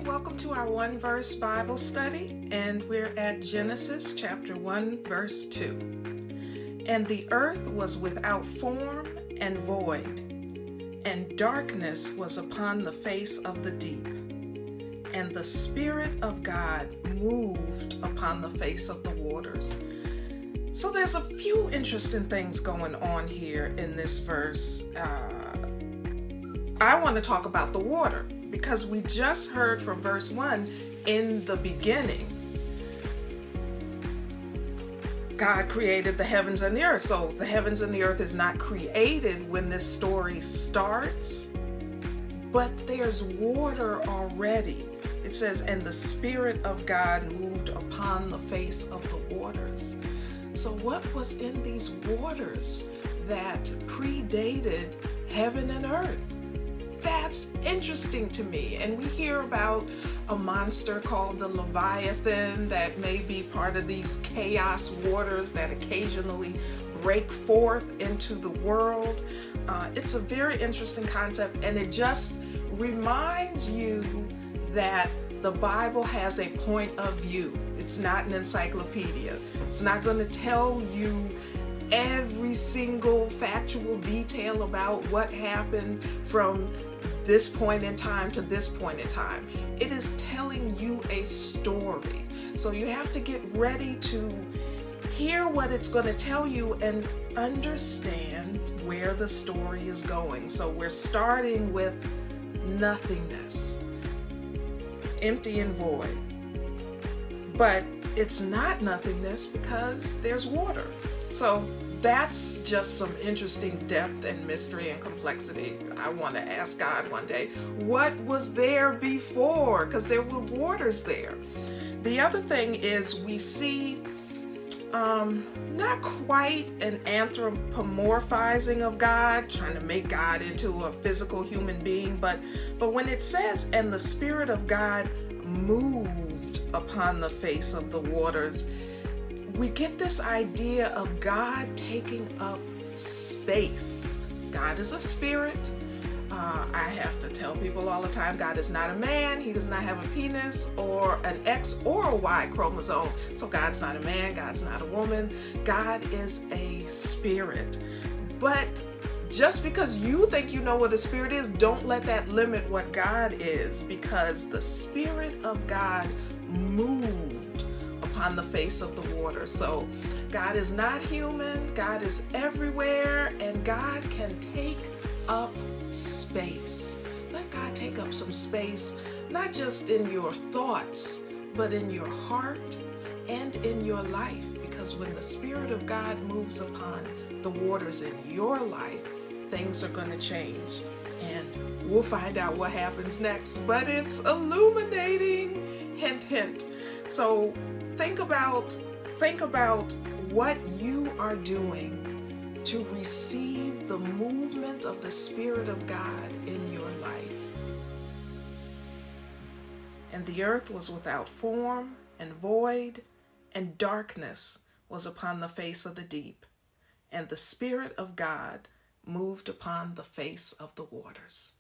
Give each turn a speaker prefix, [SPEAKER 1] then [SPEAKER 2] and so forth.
[SPEAKER 1] welcome to our one verse Bible study, and we're at Genesis chapter 1, verse 2. And the earth was without form and void, and darkness was upon the face of the deep, and the Spirit of God moved upon the face of the waters. So there's a few interesting things going on here in this verse. I want to talk about the water, because we just heard from verse 1, in the beginning, God created the heavens and the earth. So the heavens and the earth is not created when this story starts, but there's water already. It says, and the Spirit of God moved upon the face of the waters. So what was in these waters that predated heaven and earth? That's interesting to me. And we hear about a monster called the Leviathan that may be part of these chaos waters that occasionally break forth into the world. It's a very interesting concept, and it just reminds you that the Bible has a point of view. It's not an encyclopedia. It's not going to tell you every single factual detail about what happened from this point in time to this point in time. It is telling you a story. So you have to get ready to hear what it's going to tell you and understand where the story is going. So we're starting with nothingness, empty and void. But it's not nothingness because there's water. So that's just some interesting depth and mystery and complexity. I want to ask God one day, what was there before? Because there were waters there. The other thing is we see not quite an anthropomorphizing of God, trying to make God into a physical human being, but when it says, and the Spirit of God moved upon the face of the waters, we get this idea of God taking up space. God is a spirit. I have to tell people all the time, God is not a man. He does not have a penis or an X or a Y chromosome. So God's not a man. God's not a woman. God is a spirit. But just because you think you know what a spirit is, don't let that limit what God is, because the Spirit of God moved upon the face of the water. So God is not human, God is everywhere, and God can take up space. Let God take up some space, not just in your thoughts, but in your heart and in your life. Because when the Spirit of God moves upon the waters in your life, things are going to change. And we'll find out what happens next, but it's illuminating. Hint, hint. So think about what you are doing to receive the movement of the Spirit of God in your life. And the earth was without form and void, and darkness was upon the face of the deep, and the Spirit of God moved upon the face of the waters.